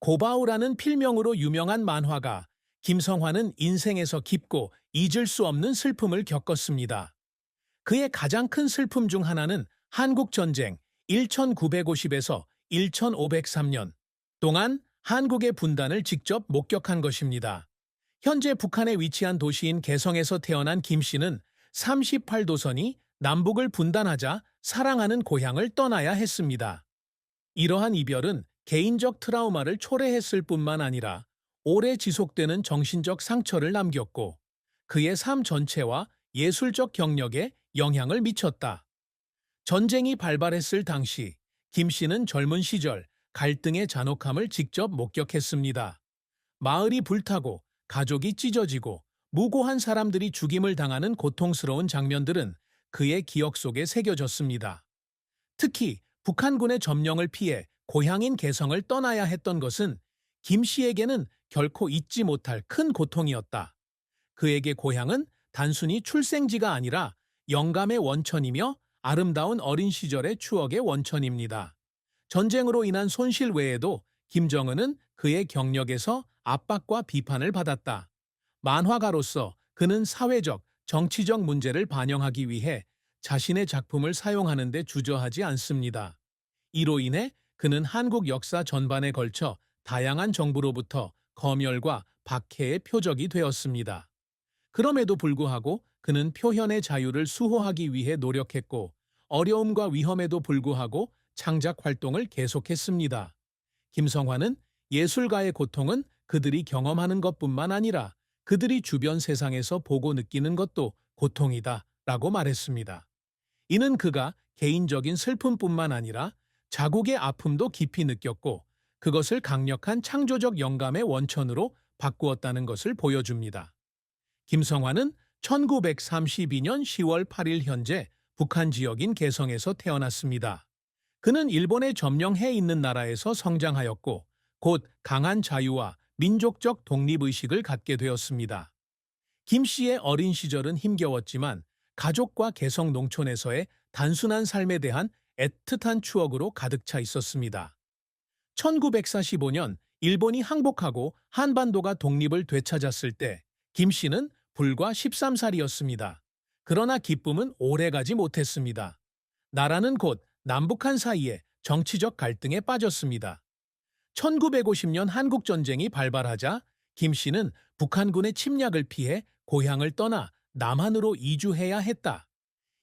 고바우라는 필명으로 유명한 만화가 김성환은 인생에서 깊고 잊을 수 없는 슬픔을 겪었습니다. 그의 가장 큰 슬픔 중 하나는 한국전쟁 1950에서 1503년 동안 한국의 분단을 직접 목격한 것입니다. 현재 북한에 위치한 도시인 개성에서 태어난 김 씨는 38도선이 남북을 분단하자 사랑하는 고향을 떠나야 했습니다. 이러한 이별은 개인적 트라우마를 초래했을 뿐만 아니라 오래 지속되는 정신적 상처를 남겼고 그의 삶 전체와 예술적 경력에 영향을 미쳤다. 전쟁이 발발했을 당시 김 씨는 젊은 시절 갈등의 잔혹함을 직접 목격했습니다. 마을이 불타고 가족이 찢어지고 무고한 사람들이 죽임을 당하는 고통스러운 장면들은 그의 기억 속에 새겨졌습니다. 특히 북한군의 점령을 피해 고향인 개성을 떠나야 했던 것은 김 씨에게는 결코 잊지 못할 큰 고통이었다. 그에게 고향은 단순히 출생지가 아니라 영감의 원천이며 아름다운 어린 시절의 추억의 원천입니다. 전쟁으로 인한 손실 외에도 김정은은 그의 경력에서 압박과 비판을 받았다. 만화가로서 그는 사회적, 정치적 문제를 반영하기 위해 자신의 작품을 사용하는 데 주저하지 않습니다. 이로 인해 그는 한국 역사 전반에 걸쳐 다양한 정부로부터 검열과 박해의 표적이 되었습니다. 그럼에도 불구하고 그는 표현의 자유를 수호하기 위해 노력했고 어려움과 위험에도 불구하고 창작 활동을 계속했습니다. 김성환은 예술가의 고통은 그들이 경험하는 것뿐만 아니라 그들이 주변 세상에서 보고 느끼는 것도 고통이다 라고 말했습니다. 이는 그가 개인적인 슬픔뿐만 아니라 자국의 아픔도 깊이 느꼈고 그것을 강력한 창조적 영감의 원천으로 바꾸었다는 것을 보여줍니다. 김성환은 1932년 10월 8일 현재 북한 지역인 개성에서 태어났습니다. 그는 일본의 점령해 있는 나라에서 성장하였고 곧 강한 자유와 민족적 독립의식을 갖게 되었습니다. 김 씨의 어린 시절은 힘겨웠지만 가족과 개성 농촌에서의 단순한 삶에 대한 애틋한 추억으로 가득 차 있었습니다. 1945년 일본이 항복하고 한반도가 독립을 되찾았을 때 김 씨는 불과 13살이었습니다. 그러나 기쁨은 오래가지 못했습니다. 나라는 곧 남북한 사이에 정치적 갈등에 빠졌습니다. 1950년 한국전쟁이 발발하자 김 씨는 북한군의 침략을 피해 고향을 떠나 남한으로 이주해야 했다.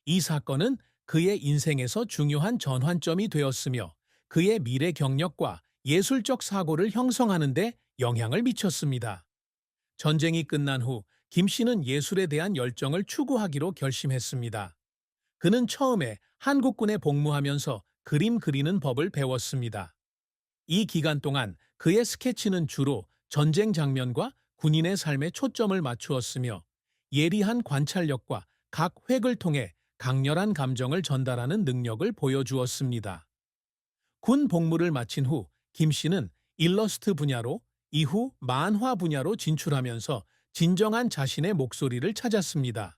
이 사건은 그의 인생에서 중요한 전환점이 되었으며 그의 미래 경력과 예술적 사고를 형성하는 데 영향을 미쳤습니다. 전쟁이 끝난 후 김 씨는 예술에 대한 열정을 추구하기로 결심했습니다. 그는 처음에 한국군에 복무하면서 그림 그리는 법을 배웠습니다. 이 기간 동안 그의 스케치는 주로 전쟁 장면과 군인의 삶에 초점을 맞추었으며 예리한 관찰력과 각 획을 통해 강렬한 감정을 전달하는 능력을 보여주었습니다. 군 복무를 마친 후 김 씨는 일러스트 분야로 이후 만화 분야로 진출하면서 진정한 자신의 목소리를 찾았습니다.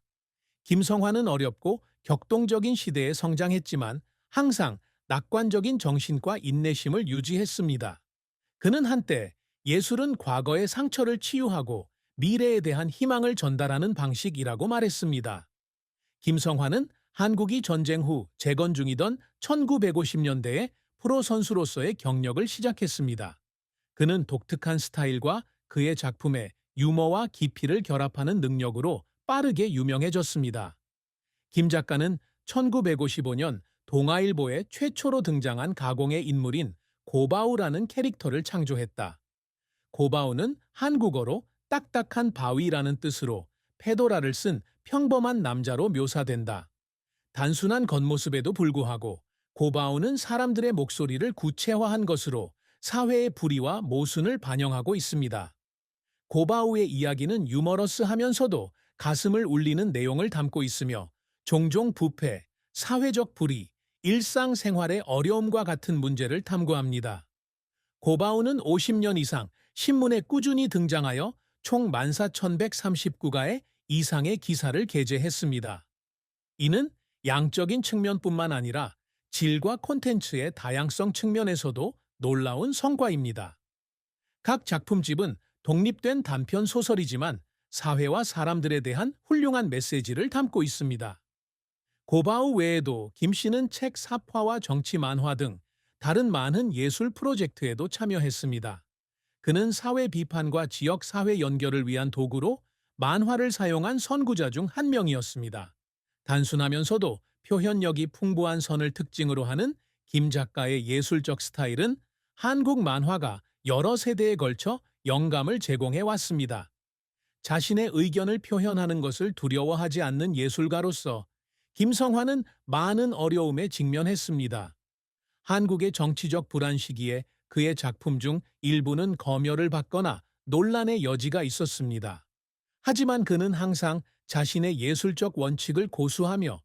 김성환은 어렵고 격동적인 시대에 성장했지만 항상 낙관적인 정신과 인내심을 유지했습니다. 그는 한때 예술은 과거의 상처를 치유하고 미래에 대한 희망을 전달하는 방식이라고 말했습니다. 김성환은 한국이 전쟁 후 재건 중이던 1950년대에 프로 선수로서의 경력을 시작했습니다. 그는 독특한 스타일과 그의 작품에 유머와 깊이를 결합하는 능력으로 빠르게 유명해졌습니다. 김 작가는 1955년 동아일보에 최초로 등장한 가공의 인물인 고바우라는 캐릭터를 창조했다. 고바우는 한국어로 딱딱한 바위라는 뜻으로 페도라를 쓴 평범한 남자로 묘사된다. 단순한 겉모습에도 불구하고 고바우는 사람들의 목소리를 구체화한 것으로 사회의 불의와 모순을 반영하고 있습니다. 고바우의 이야기는 유머러스하면서도 가슴을 울리는 내용을 담고 있으며 종종 부패, 사회적 불의, 일상생활의 어려움과 같은 문제를 탐구합니다. 고바우는 50년 이상 신문에 꾸준히 등장하여 총 14,139가의 이상의 기사를 게재했습니다. 이는 양적인 측면뿐만 아니라 질과 콘텐츠의 다양성 측면에서도 놀라운 성과입니다. 각 작품집은 독립된 단편 소설이지만 사회와 사람들에 대한 훌륭한 메시지를 담고 있습니다. 고바우 외에도 김 씨는 책 사파와 정치 만화 등 다른 많은 예술 프로젝트에도 참여했습니다. 그는 사회 비판과 지역 사회 연결을 위한 도구로 만화를 사용한 선구자 중 한 명이었습니다. 단순하면서도 표현력이 풍부한 선을 특징으로 하는 김 작가의 예술적 스타일은 한국 만화가 여러 세대에 걸쳐 영감을 제공해 왔습니다. 자신의 의견을 표현하는 것을 두려워하지 않는 예술가로서 김성환은 많은 어려움에 직면했습니다. 한국의 정치적 불안 시기에 그의 작품 중 일부는 검열을 받거나 논란의 여지가 있었습니다. 하지만 그는 항상 자신의 예술적 원칙을 고수하며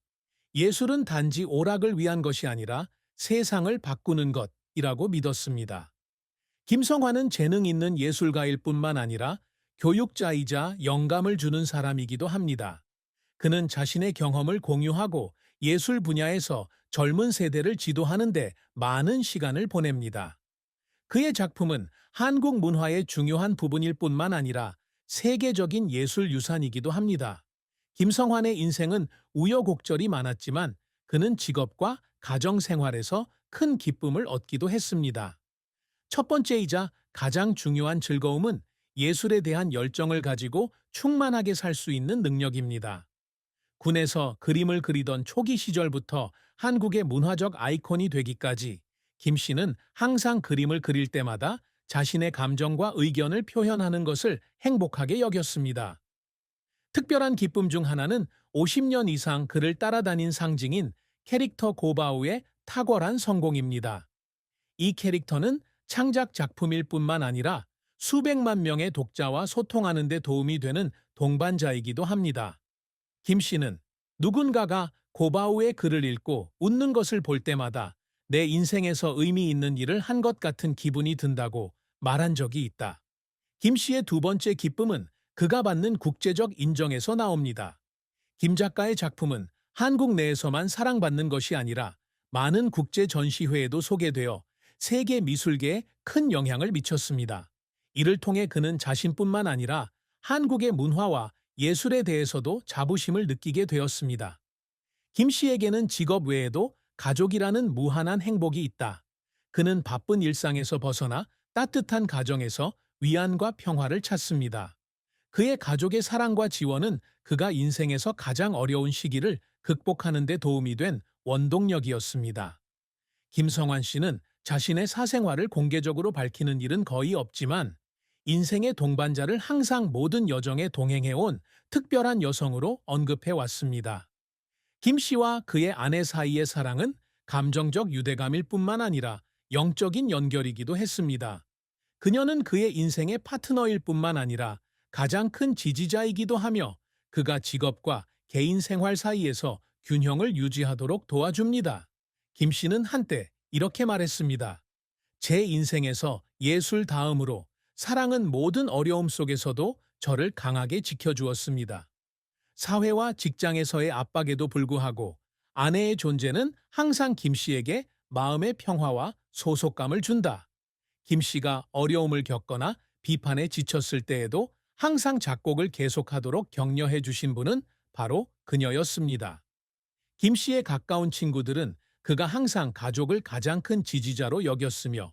예술은 단지 오락을 위한 것이 아니라 세상을 바꾸는 것이라고 믿었습니다. 김성환은 재능 있는 예술가일 뿐만 아니라 교육자이자 영감을 주는 사람이기도 합니다. 그는 자신의 경험을 공유하고 예술 분야에서 젊은 세대를 지도하는 데 많은 시간을 보냅니다. 그의 작품은 한국 문화의 중요한 부분일 뿐만 아니라 세계적인 예술 유산이기도 합니다. 김성환의 인생은 우여곡절이 많았지만 그는 직업과 가정 생활에서 큰 기쁨을 얻기도 했습니다. 첫 번째이자 가장 중요한 즐거움은 예술에 대한 열정을 가지고 충만하게 살 수 있는 능력입니다. 군에서 그림을 그리던 초기 시절부터 한국의 문화적 아이콘이 되기까지 김 씨는 항상 그림을 그릴 때마다 자신의 감정과 의견을 표현하는 것을 행복하게 여겼습니다. 특별한 기쁨 중 하나는 50년 이상 그를 따라다닌 상징인 캐릭터 고바우의 탁월한 성공입니다. 이 캐릭터는 창작 작품일 뿐만 아니라 수백만 명의 독자와 소통하는 데 도움이 되는 동반자이기도 합니다. 김 씨는 누군가가 고바우의 글을 읽고 웃는 것을 볼 때마다 내 인생에서 의미 있는 일을 한 것 같은 기분이 든다고 말한 적이 있다. 김 씨의 두 번째 기쁨은 그가 받는 국제적 인정에서 나옵니다. 김 작가의 작품은 한국 내에서만 사랑받는 것이 아니라 많은 국제 전시회에도 소개되어 세계 미술계에 큰 영향을 미쳤습니다. 이를 통해 그는 자신뿐만 아니라 한국의 문화와 예술에 대해서도 자부심을 느끼게 되었습니다. 김 씨에게는 직업 외에도 가족이라는 무한한 행복이 있다. 그는 바쁜 일상에서 벗어나 따뜻한 가정에서 위안과 평화를 찾습니다. 그의 가족의 사랑과 지원은 그가 인생에서 가장 어려운 시기를 극복하는 데 도움이 된 원동력이었습니다. 김성환 씨는 자신의 사생활을 공개적으로 밝히는 일은 거의 없지만 인생의 동반자를 항상 모든 여정에 동행해온 특별한 여성으로 언급해 왔습니다. 김 씨와 그의 아내 사이의 사랑은 감정적 유대감일 뿐만 아니라 영적인 연결이기도 했습니다. 그녀는 그의 인생의 파트너일 뿐만 아니라 가장 큰 지지자이기도 하며 그가 직업과 개인 생활 사이에서 균형을 유지하도록 도와줍니다. 김 씨는 한때 이렇게 말했습니다. 제 인생에서 예술 다음으로 사랑은 모든 어려움 속에서도 저를 강하게 지켜주었습니다. 사회와 직장에서의 압박에도 불구하고 아내의 존재는 항상 김 씨에게 마음의 평화와 소속감을 준다. 김 씨가 어려움을 겪거나 비판에 지쳤을 때에도 항상 작곡을 계속하도록 격려해 주신 분은 바로 그녀였습니다. 김 씨의 가까운 친구들은 그가 항상 가족을 가장 큰 지지자로 여겼으며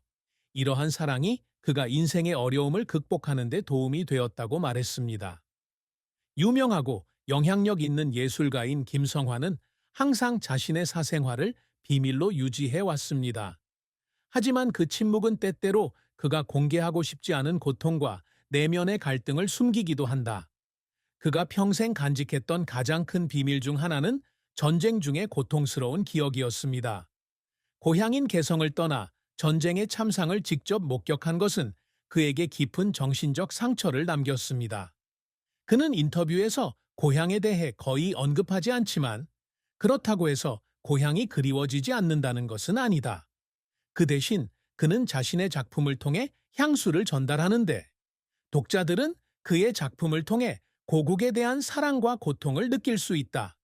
이러한 사랑이 그가 인생의 어려움을 극복하는 데 도움이 되었다고 말했습니다. 유명하고 영향력 있는 예술가인 김성환은 항상 자신의 사생활을 비밀로 유지해 왔습니다. 하지만 그 침묵은 때때로 그가 공개하고 싶지 않은 고통과 내면의 갈등을 숨기기도 한다. 그가 평생 간직했던 가장 큰 비밀 중 하나는 전쟁 중의 고통스러운 기억이었습니다. 고향인 개성을 떠나 전쟁의 참상을 직접 목격한 것은 그에게 깊은 정신적 상처를 남겼습니다. 그는 인터뷰에서 고향에 대해 거의 언급하지 않지만 그렇다고 해서 고향이 그리워지지 않는다는 것은 아니다. 그 대신 그는 자신의 작품을 통해 향수를 전달하는데 독자들은 그의 작품을 통해 고국에 대한 사랑과 고통을 느낄 수 있다.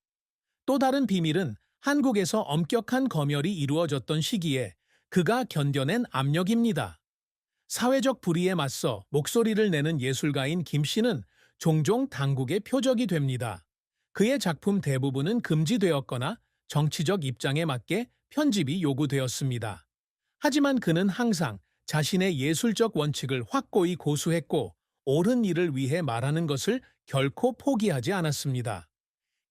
또 다른 비밀은 한국에서 엄격한 검열이 이루어졌던 시기에 그가 견뎌낸 압력입니다. 사회적 불의에 맞서 목소리를 내는 예술가인 김 씨는 종종 당국의 표적이 됩니다. 그의 작품 대부분은 금지되었거나 정치적 입장에 맞게 편집이 요구되었습니다. 하지만 그는 항상 자신의 예술적 원칙을 확고히 고수했고 옳은 일을 위해 말하는 것을 결코 포기하지 않았습니다.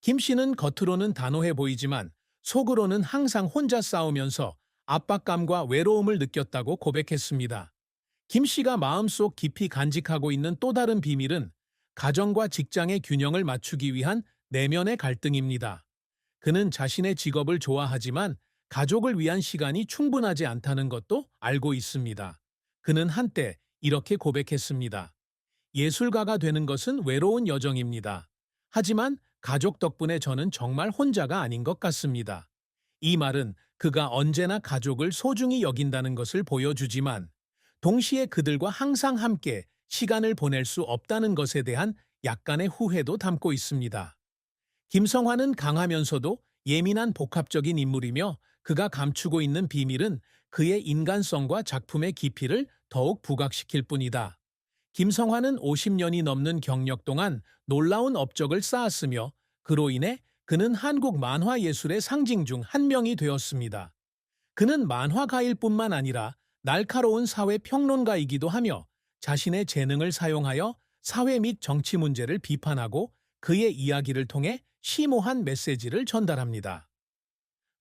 김 씨는 겉으로는 단호해 보이지만 속으로는 항상 혼자 싸우면서 압박감과 외로움을 느꼈다고 고백했습니다. 김 씨가 마음속 깊이 간직하고 있는 또 다른 비밀은 가정과 직장의 균형을 맞추기 위한 내면의 갈등입니다. 그는 자신의 직업을 좋아하지만 가족을 위한 시간이 충분하지 않다는 것도 알고 있습니다. 그는 한때 이렇게 고백했습니다. 예술가가 되는 것은 외로운 여정입니다. 하지만 가족 덕분에 저는 정말 혼자가 아닌 것 같습니다. 이 말은 그가 언제나 가족을 소중히 여긴다는 것을 보여주지만 동시에 그들과 항상 함께 시간을 보낼 수 없다는 것에 대한 약간의 후회도 담고 있습니다. 김성환은 강하면서도 예민한 복합적인 인물이며 그가 감추고 있는 비밀은 그의 인간성과 작품의 깊이를 더욱 부각시킬 뿐이다. 김성환은 50년이 넘는 경력 동안 놀라운 업적을 쌓았으며 그로 인해 그는 한국 만화 예술의 상징 중 한 명이 되었습니다. 그는 만화가일 뿐만 아니라 날카로운 사회 평론가이기도 하며 자신의 재능을 사용하여 사회 및 정치 문제를 비판하고 그의 이야기를 통해 심오한 메시지를 전달합니다.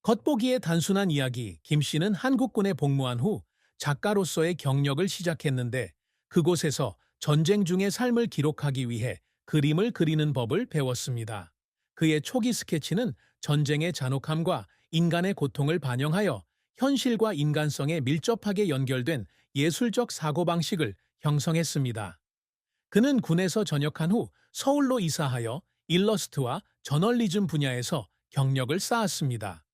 겉보기에 단순한 이야기, 김 씨는 한국군에 복무한 후 작가로서의 경력을 시작했는데 그곳에서 전쟁 중의 삶을 기록하기 위해 그림을 그리는 법을 배웠습니다. 그의 초기 스케치는 전쟁의 잔혹함과 인간의 고통을 반영하여 현실과 인간성에 밀접하게 연결된 예술적 사고방식을 형성했습니다. 그는 군에서 전역한 후 서울로 이사하여 일러스트와 저널리즘 분야에서 경력을 쌓았습니다.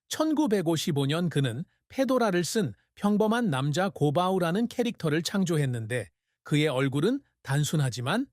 1955년 그는 페도라를 쓴 평범한 남자 고바우라는 캐릭터를 창조했는데 그의 얼굴은 단순하지만